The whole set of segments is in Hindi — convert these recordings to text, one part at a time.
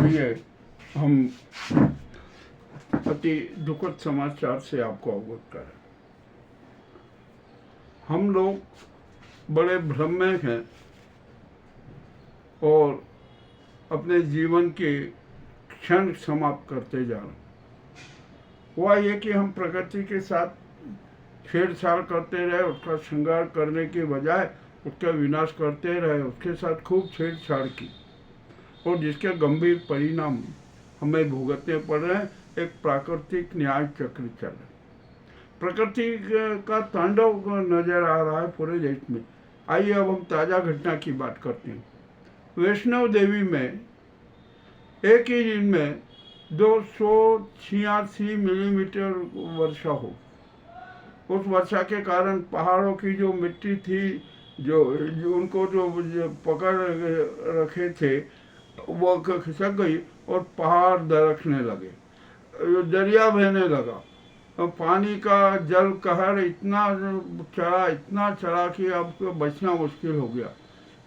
लिए हम अति दुखद समाचार से आपको अवगत करें। हम लोग बड़े भ्रम में हैं और अपने जीवन के क्षण समाप्त करते जा रहे हैं। हुआ ये कि हम प्रकृति के साथ छेड़छाड़ करते रहे, उसका श्रृंगार करने के बजाय उसका विनाश करते रहे, उसके साथ खूब छेड़छाड़ की और जिसके गंभीर परिणाम हमें भुगतने पड़ रहे हैं। एक प्राकृतिक न्याय चक्र चल रहा है, प्रकृति का तांडव नजर आ रहा है पूरे देश में। आइए अब हम ताज़ा घटना की बात करते हैं। वैष्णव देवी में एक ही दिन में 286 मिलीमीटर वर्षा हो। उस वर्षा के कारण पहाड़ों की जो मिट्टी थी, जो उनको जो पकड़ रखे थे, वो खिसक गई और पहाड़ दरकने लगे, दरिया बहने लगा। पानी का जल कहर इतना चढ़ा कि अब बचना मुश्किल हो गया।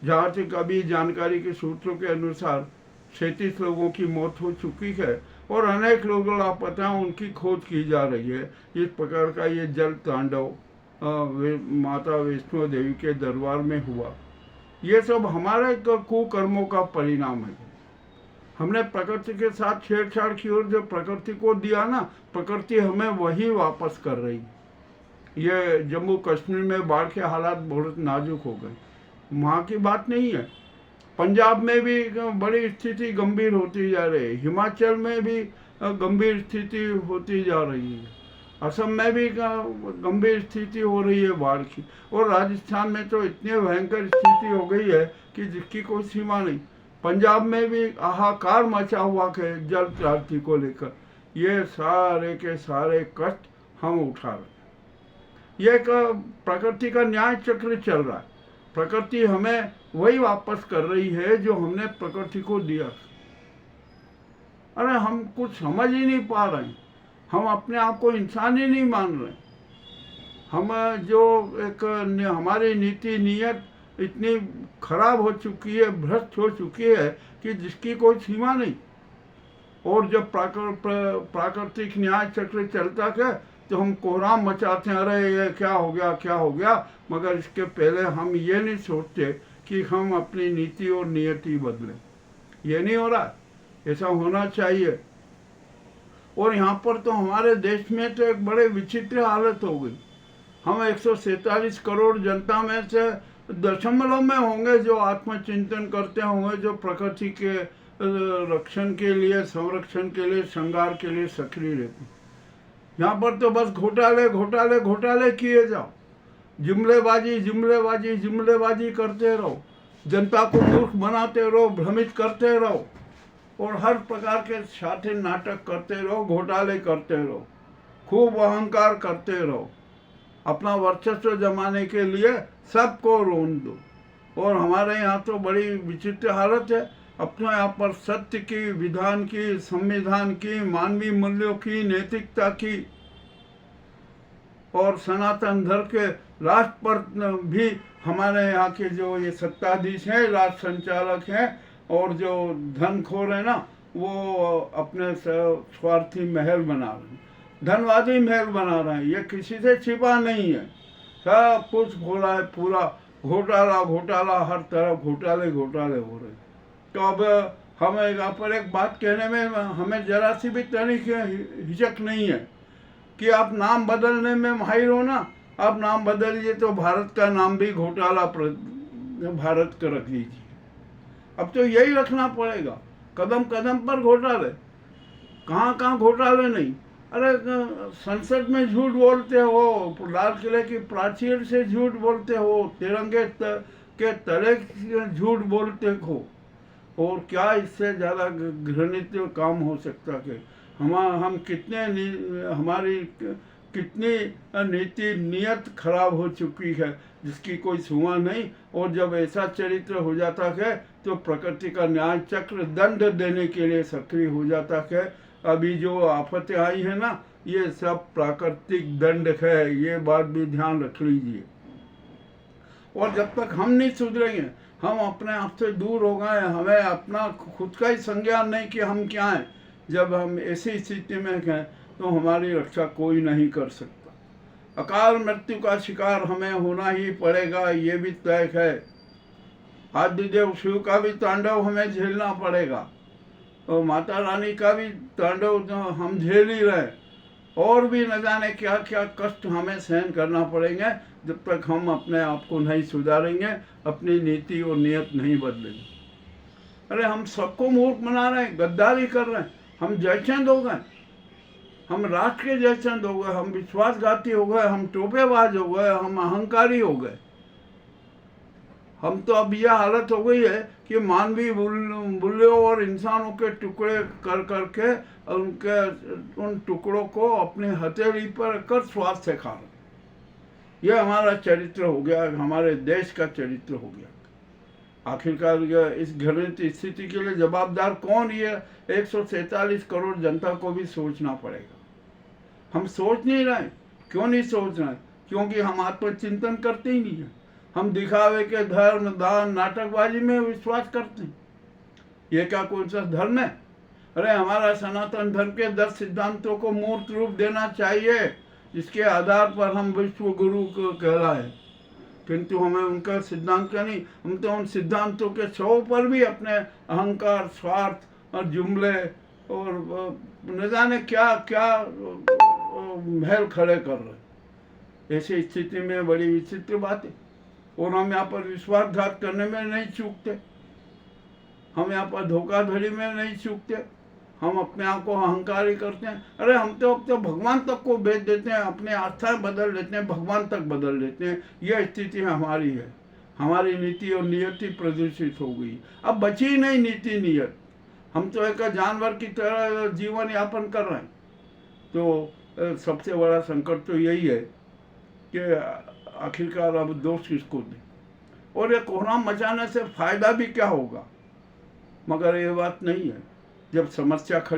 जहाँ तक अभी जानकारी के सूत्रों के अनुसार 37 लोगों की मौत हो चुकी है और अनेक लोग लापता हैं, उनकी खोज की जा रही है। इस प्रकार का ये जल तांडव माता वैष्णो देवी के दरबार में हुआ। ये सब हमारे कुकर्मों का परिणाम है। हमने प्रकृति के साथ छेड़छाड़ की और जो प्रकृति को दिया ना, प्रकृति हमें वही वापस कर रही। ये जम्मू कश्मीर में बाढ़ के हालात बहुत नाजुक हो गए, वहाँ की बात नहीं है। पंजाब में भी बड़ी स्थिति गंभीर होती जा रही है, हिमाचल में भी गंभीर स्थिति होती जा रही है, असम में भी गंभीर स्थिति हो रही है बाढ़ की, और राजस्थान में तो इतनी भयंकर स्थिति हो गई है कि जिसकी कोई सीमा नहीं। पंजाब में भी हाहाकार मचा हुआ है जल क्रांति को लेकर। ये सारे के सारे कष्ट हम उठा रहे हैं। ये एक प्रकृति का न्याय चक्र चल रहा है। प्रकृति हमें वही वापस कर रही है जो हमने प्रकृति को दिया। अरे हम कुछ समझ ही नहीं पा रहे हैं, हम अपने आप को इंसान ही नहीं मान रहे। हम जो एक हमारी नीति नियत इतनी खराब हो चुकी है, भ्रष्ट हो चुकी है कि जिसकी कोई सीमा नहीं। और जब प्राकृतिक न्याय चक्र चलता है तो हम कोहराम मचाते हैं, अरे ये क्या हो गया क्या हो गया। मगर इसके पहले हम ये नहीं सोचते कि हम अपनी नीति और नियति बदलें। ये नहीं हो रहा, ऐसा होना चाहिए। और यहाँ पर तो हमारे देश में तो एक बड़े विचित्र हालत हो गई। हम 147 करोड़ जनता में से दशमलव में होंगे जो आत्मचिंतन करते होंगे, जो प्रकृति के रक्षण के लिए, संरक्षण के लिए, श्रृंगार के लिए सक्रिय रहते हैं। यहाँ पर तो बस घोटाले घोटाले घोटाले किए जाओ, जुमलेबाजी जुमलेबाजी जुमलेबाजी करते रहो, जनता को मूर्ख बनाते रहो, भ्रमित करते रहो और हर प्रकार के साथे नाटक करते रहो, घोटाले करते रहो, खूब अहंकार करते रहो, अपना वर्चस्व जमाने के लिए सबको रोन दो। और हमारे यहाँ तो बड़ी विचित्र हालत है। अपने यहाँ पर सत्य की, विधान की, संविधान की, मानवीय मूल्यों की, नैतिकता की और सनातन धर्म के राष्ट्र पर भी हमारे यहाँ के जो ये सत्ताधीश हैं, राष्ट्र संचालक हैं और जो धनखोर है ना, वो अपने स्वार्थी महल बना रहे हैं, धनवादी महल बना रहे हैं। ये किसी से छिपा नहीं है, सब कुछ खोला है, पूरा घोटाला घोटाला, हर तरफ घोटाले घोटाले हो रहे हैं। तो अब हमें यहाँ पर एक बात कहने में हमें जरा सी भी तनिक हिचक नहीं है कि आप नाम बदलने में माहिर हो ना, आप नाम बदलिए तो भारत का नाम भी घोटाला भारत का रख लीजिए। अब तो यही रखना पड़ेगा, कदम कदम पर घोटाले, कहाँ कहाँ घोटाले नहीं। अरे संसद में झूठ बोलते हो, लाल किले की प्राचीर से झूठ बोलते हो, तिरंगे के तले झूठ बोलते हो, और क्या इससे ज़्यादा घृणित काम हो सकता है। हम कितने हमारी कितनी नीति नियत खराब हो चुकी है जिसकी कोई सीमा नहीं। और जब ऐसा चरित्र हो जाता है तो प्रकृति का न्याय चक्र दंड देने के लिए सक्रिय हो जाता है। अभी जो आफतें आई है ना, ये सब प्राकृतिक दंड है, ये बात भी ध्यान रख लीजिए। और जब तक हम नहीं सुधरेंगे हम अपने आप से दूर हो गए, हमें अपना खुद का ही संज्ञान नहीं कि हम क्या हैं। जब हम ऐसी स्थिति में हैं तो हमारी रक्षा कोई नहीं कर सकता। अकाल मृत्यु का शिकार हमें होना ही पड़ेगा, ये भी तय है। आदिदेव शिव का भी तांडव हमें झेलना पड़ेगा और माता रानी का भी तांडव जो हम झेल ही रहे, और भी न जाने क्या क्या कष्ट हमें सहन करना पड़ेंगे जब तक हम अपने आप को नहीं सुधारेंगे, अपनी नीति और नियत नहीं बदलेंगे। अरे हम सबको मूर्ख बना रहे हैं, गद्दारी कर रहे हैं, हम जैसे लोग हैं, हम राष्ट्र के जैसे लोग हैं, हम विश्वासघाती हो गए, हम टोपेबाज हो गए, हम अहंकारी हो गए। हम तो अब यह हालत हो गई है कि मानवीय मूल्यों और इंसानों के टुकड़े कर करके उनके उन टुकड़ों को अपनी हथेली पर रखकर स्वाद से खा रहे। यह हमारा चरित्र हो गया, हमारे देश का चरित्र हो गया। आखिरकार इस घृणित स्थिति के लिए जवाबदार कौन, ये 147 करोड़ जनता को भी सोचना पड़ेगा। हम सोच नहीं रहे। क्यों नहीं सोच रहे? क्योंकि हम आत्मचिंतन करते ही नहीं है। हम दिखावे के धर्म दान नाटकबाजी में विश्वास करते हैं। ये क्या कौन सा धर्म है? अरे हमारा सनातन धर्म के 10 सिद्धांतों को मूर्त रूप देना चाहिए, जिसके आधार पर हम विश्व गुरु को कहलाए। किंतु हमें उनका सिद्धांत का नहीं, हम तो उन सिद्धांतों के छाव पर भी अपने अहंकार, स्वार्थ और जुमले और न जाने क्या क्या महल खड़े कर रहे। ऐसी स्थिति में बड़ी विचित्र बात है। और हम यहाँ पर विश्वासघात करने में नहीं चूकते, हम यहाँ पर धोखाधड़ी में नहीं चूकते, हम अपने आप को अहंकारी करते हैं। अरे हम तो अब तो भगवान तक को बेच देते हैं, अपने आस्थाएं बदल देते हैं, भगवान तक बदल देते हैं। यह स्थिति हमारी है। हमारी नीति और नियति प्रदूषित हो गई, अब बची ही नहीं नीति नियत। हम तो एक जानवर की तरह जीवन यापन कर रहे हैं। तो सबसे बड़ा संकट तो यही है कि आखिरकार अब दोष किसको दें, और ये कोहराम मचाने से फायदा भी क्या होगा। मगर ये बात नहीं है। जब समस्या खड़ी